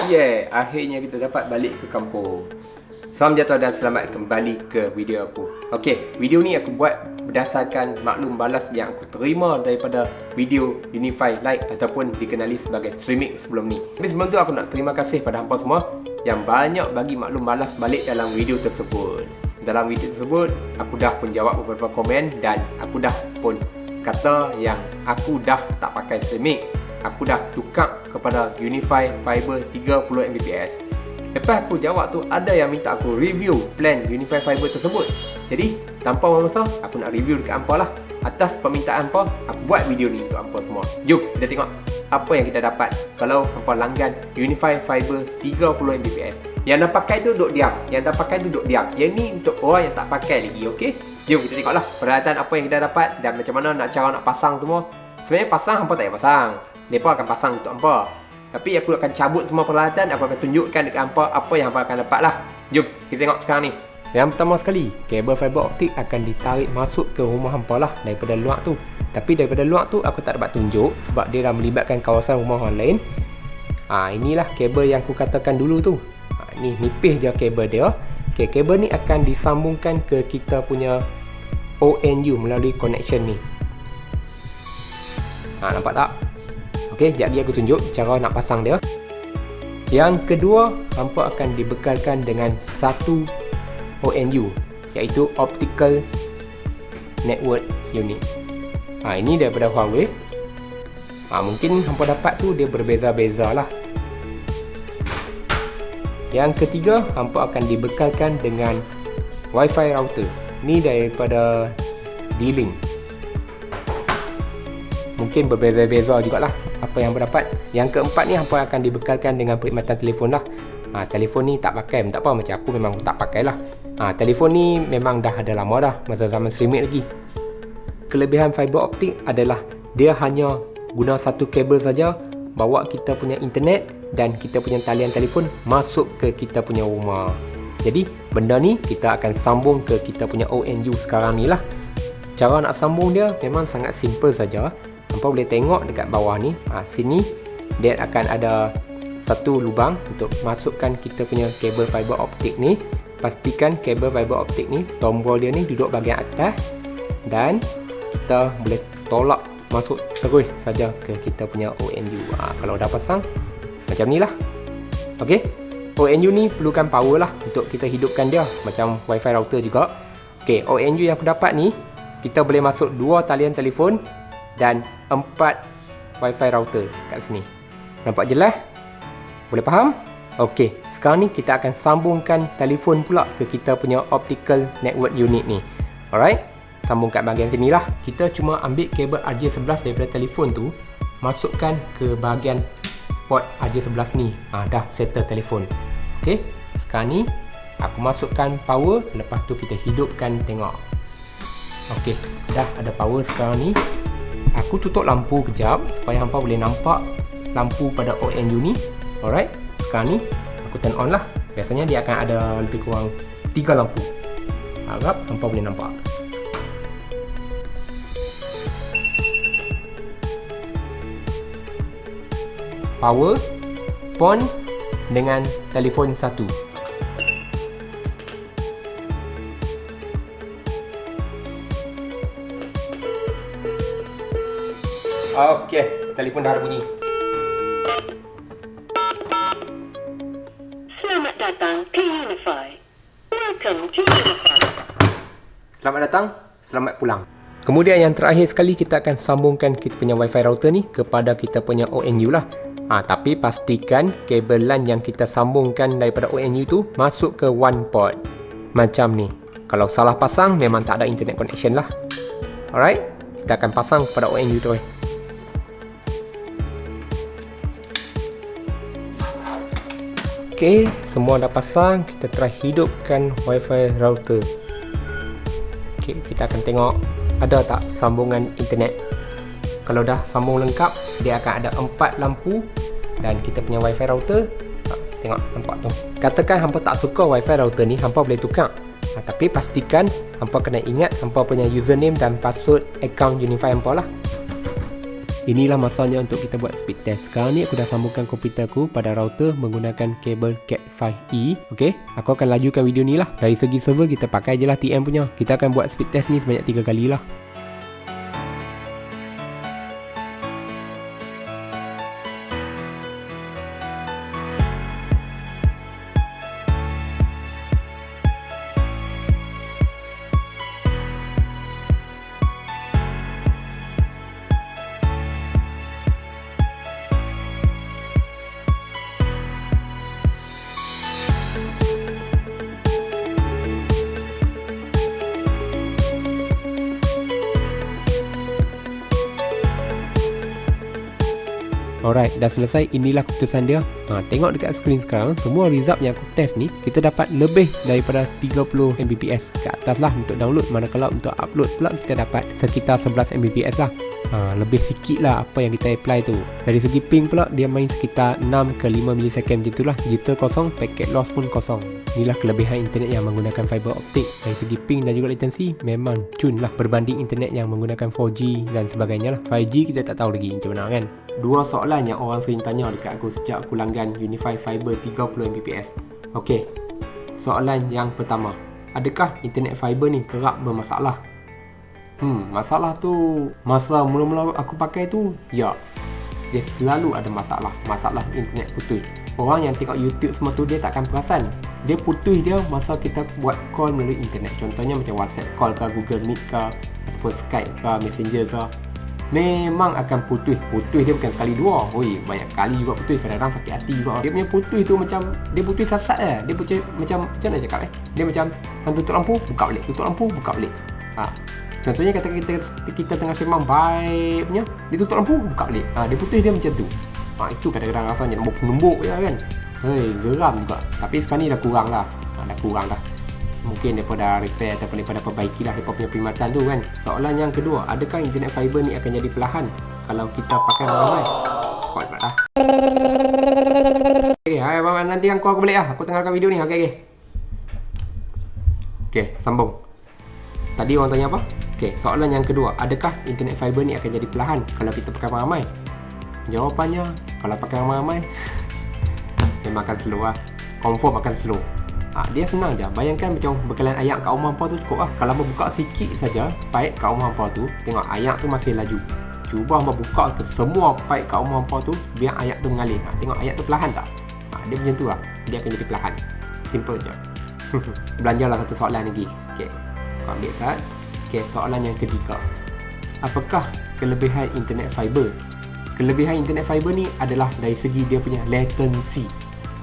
Yeah, akhirnya kita dapat balik ke kampung. Salam sejahtera dan selamat kembali ke video aku. Okey, video ni aku buat berdasarkan maklum balas yang aku terima daripada video Unify Lite ataupun dikenali sebagai Streaming sebelum ni. Tapi sebelum tu aku nak terima kasih pada hampa semua yang banyak bagi maklum balas balik dalam video tersebut. Dalam video tersebut, aku dah pun jawab beberapa komen dan aku dah pun kata yang aku dah tak pakai streaming. Aku dah tukar kepada Unify Fiber 30 Mbps. Lepas aku jawab tu, ada yang minta aku review plan Unify Fiber tersebut. Jadi, tanpa masa, aku nak review dekat hampa lah. Atas permintaan hampa, aku buat video ni untuk hampa semua. Jom kita tengok apa yang kita dapat kalau hampa langgan Unify Fiber 30 Mbps. Yang dah pakai tu duduk diam. Yang dah pakai tu duduk diam. Yang ni untuk orang yang tak pakai lagi, okey? Jom kita tengoklah peralatan apa yang kita dapat dan macam mana cara nak pasang semua. Sebenarnya pasang hampa tak payah pasang. Mereka akan pasang untuk hampa. Tapi aku akan cabut semua peralatan. Aku akan tunjukkan dekat hampa apa yang hampa akan dapat lah. Jom kita tengok sekarang ni. Yang pertama sekali, kabel fiber optik akan ditarik masuk ke rumah hampa lah daripada luar tu. Tapi daripada luar tu aku tak dapat tunjuk sebab dia dah melibatkan kawasan rumah orang lain. Inilah kabel yang aku katakan dulu tu. Ni nipis je kabel dia. Okay, kabel ni akan disambungkan ke kita punya ONU melalui connection ni. Nampak tak? Okey, sekejap lagi aku tunjuk cara nak pasang dia. Yang kedua, hampa akan dibekalkan dengan satu ONU, iaitu Optical Network Unit. Ini daripada Huawei. Mungkin hampa dapat tu dia berbeza-beza lah. Yang ketiga, hampa akan dibekalkan dengan Wi-Fi router. Ni daripada D-Link. Mungkin berbeza-beza jugalah apa yang berdapat. Yang keempat ni hampa akan dibekalkan dengan perkhidmatan telefon lah. Telefon ni tak pakai, tak apa, macam aku memang tak pakai lah. Telefon ni memang dah ada lama dah, masa zaman streaming lagi. Kelebihan fiber optik adalah dia hanya guna satu kabel saja, bawa kita punya internet dan kita punya talian telefon masuk ke kita punya rumah. Jadi benda ni kita akan sambung ke kita punya ONU sekarang ni lah. Cara nak sambung dia memang sangat simple saja. Hampa boleh tengok dekat bawah ni. Sini dia akan ada satu lubang untuk masukkan kita punya kabel fiber optik ni. Pastikan kabel fiber optik ni, tombol dia ni duduk bahagian atas dan kita boleh tolak masuk terus saja ke kita punya ONU. Kalau dah pasang macam ni lah. Okey, ONU ni perlukan power lah untuk kita hidupkan dia, macam Wi-Fi router juga. Okey, ONU yang aku dapat ni, kita boleh masuk 2 talian telefon dan 4 Wi-Fi router kat sini. Nampak jelas? Boleh faham? Okey, sekarang ni kita akan sambungkan telefon pula ke kita punya Optical Network Unit ni. Alright, sambung kat bahagian sini lah. Kita cuma ambil kabel RJ11 daripada telefon tu, masukkan ke bahagian port RJ11 ni. Dah settle telefon. Okey, sekarang ni aku masukkan power, lepas tu kita hidupkan, tengok. Okey, dah ada power sekarang ni. Aku tutup lampu kejap supaya hampa boleh nampak lampu pada ONU ni. Alright, sekarang ni aku turn on lah. Biasanya dia akan ada lebih kurang 3 lampu. Harap hampa boleh nampak. Power, phone dengan telefon satu. Okey, telefon dah ada bunyi. Selamat datang ke Unify. Welcome to Unify. Selamat datang, selamat pulang. Kemudian yang terakhir sekali, kita akan sambungkan kita punya Wi-Fi router ni kepada kita punya ONU lah. Tapi pastikan kabel LAN yang kita sambungkan daripada ONU tu masuk ke one port. Macam ni. Kalau salah pasang, memang tak ada internet connection lah. Alright, kita akan pasang kepada ONU terus. Okey, semua dah pasang. Kita try hidupkan Wi-Fi router. Okey, kita akan tengok ada tak sambungan internet. Kalau dah sambung lengkap, dia akan ada 4 lampu dan kita punya Wi-Fi router. Tengok, nampak tu. Katakan hampa tak suka Wi-Fi router ni, hampa boleh tukar. Tapi pastikan hampa kena ingat hampa punya username dan password akaun Unify hampa lah. Inilah masanya untuk kita buat speed test. Sekarang ni aku dah sambungkan komputerku pada router menggunakan kabel Cat5e. Okey, aku akan lajukan video ni lah. Dari segi server kita pakai je lah TM punya. Kita akan buat speed test ni sebanyak 3 kali lah. Alright, dah selesai. Inilah keputusan dia. Tengok dekat skrin sekarang, semua result yang aku test ni, kita dapat lebih daripada 30 Mbps ke atas lah untuk download. Manakala untuk upload pula kita dapat sekitar 11 Mbps lah. Lebih sikit lah apa yang kita apply tu. Dari segi ping pula, dia main sekitar 6 ke 5 millisecond macam tu lah. Jitter kosong, packet loss pun kosong. Inilah kelebihan internet yang menggunakan fiber optik. Dari segi ping dan juga latency, memang cun lah berbanding internet yang menggunakan 4G dan sebagainya lah. 5G kita tak tahu lagi macam mana kan. Dua soalan yang orang sering tanya dekat aku sejak aku langgan Unify Fiber 30 Mbps. Okey, soalan yang pertama, adakah internet fiber ni kerap bermasalah? Masalah tu masa mula-mula aku pakai tu, ya, dia selalu ada masalah internet putus. Orang yang tengok YouTube semua tu dia takkan perasan. Dia putus dia masa kita buat call melalui internet. Contohnya macam WhatsApp call ke, Google Meet ke, ataupun Skype ke, Messenger ke. Memang akan putus. Putus dia bukan sekali dua. Oi, banyak kali juga putus. Kadang-kadang sakit hati juga. Dia punya putus tu macam dia putus sasat lah. Dia macam mana cakap Dia macam tutup lampu, buka balik. Tutup lampu, buka balik. Contohnya kata kita tengah sembang baik punya, dia tutup lampu, buka balik. Dia putus dia macam tu. Itu kadang-kadang rasanya nembuk je kan. Geram juga. Tapi sekarang ni dah kurang lah. Dah kurang dah. Mungkin mereka dah repair ataupun mereka dah perbaiki lah mereka punya perkhidmatan tu kan. Soalan yang kedua, adakah internet fiber ni akan jadi perlahan kalau kita pakai ramai? Kau nak dah. Okay, hai abang, nanti aku balik lah. Aku tengahkan video ni. Okay, sambung. Tadi orang tanya apa? Okay, soalan yang kedua, adakah internet fiber ni akan jadi perlahan kalau kita pakai ramai? Jawapannya, kalau pakai ramai memang akan slow lah. Confirm akan slow. Dia senang je. Bayangkan macam bekalan ayak kat rumah hampa tu cukup lah. Kalau hampa buka sikit saja pipe kat rumah hampa tu, tengok ayak tu masih laju. Cuba hampa buka ke semua pipe kat rumah hampa tu, biar ayak tu mengalir. Tengok ayak tu perlahan tak? Dia macam tu lah. Dia akan jadi perlahan. Simple je. Belanjalah satu soalan lagi. Okay, kau ambil saat. Okay, soalan yang ketiga, apakah kelebihan internet fiber? Kelebihan internet fiber ni adalah dari segi dia punya latency.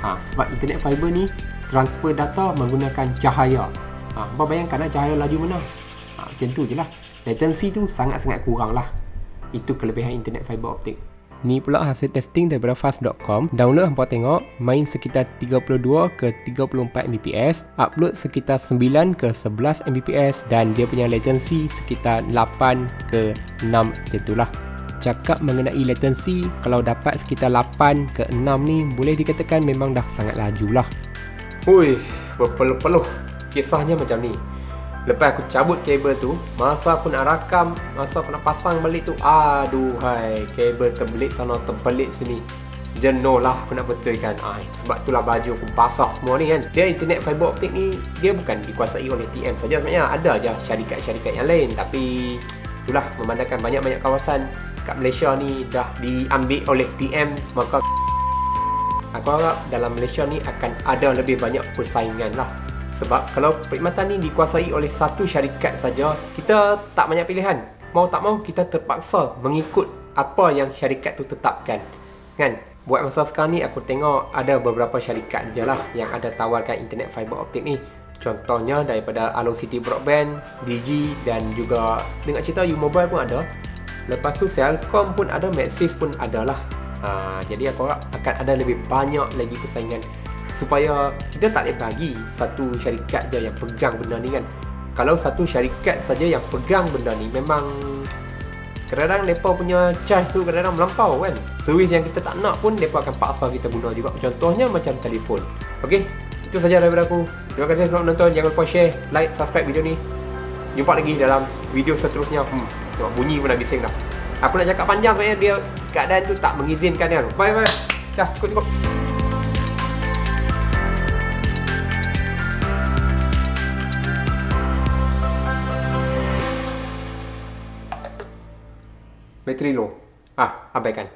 Sebab internet fiber ni transfer data menggunakan cahaya. Hampa bayangkan lah cahaya laju mana. Macam tu je lah. Latency tu sangat-sangat kurang lah. Itu kelebihan internet fiber optik. Ni pula hasil testing daripada fast.com. Download hampa tengok, main sekitar 32 ke 34 Mbps, upload sekitar 9 ke 11 Mbps dan dia punya latency sekitar 8 ke 6 macam tu lah. Cakap mengenai latency, kalau dapat sekitar 8 ke 6 ni boleh dikatakan memang dah sangat laju lah. Hui, berpeluh-peluh kisahnya macam ni. Lepas aku cabut kabel tu, masa aku nak rakam, masa aku nak pasang balik tu, aduhai, kabel terbelit sana, terbelit sini. Jenuh lah aku nak betulkan. Sebab itulah baju aku basah semua ni kan. Dia internet fiber optik ni, dia bukan dikuasai oleh TM saja sebenarnya. Ada je syarikat-syarikat yang lain. Tapi itulah, memandangkan banyak-banyak kawasan kat Malaysia ni dah diambil oleh TM, maka aku harap dalam Malaysia ni akan ada lebih banyak persaingan lah. Sebab kalau perkhidmatan ni dikuasai oleh satu syarikat saja, kita tak banyak pilihan. Mau tak mau kita terpaksa mengikut apa yang syarikat tu tetapkan, kan? Buat masa sekarang ni aku tengok ada beberapa syarikat je lah yang ada tawarkan internet fiber optik ni. Contohnya daripada Along City Broadband, Digi dan juga dengar cerita U-Mobile pun ada. Lepas tu Celcom pun ada, Maxis pun ada lah. Jadi aku harap akan ada lebih banyak lagi persaingan, supaya kita tak boleh bagi satu syarikat je yang pegang benda ni kan. Kalau satu syarikat saja yang pegang benda ni, memang kadang-kadang mereka punya charge tu kadang-kadang melampau kan. Servis yang kita tak nak pun mereka akan paksa kita guna juga. Contohnya macam telefon. Okey, itu saja daripada aku. Terima kasih telah menonton. Jangan lupa share, like, subscribe video ni. Jumpa lagi dalam video seterusnya. Tengok bunyi pun dah bising dah. Aku nak cakap panjang sebenarnya, dia keadaan tu tak mengizinkan dia. Bye. Dah, cukup. Bateri low. Abaikan.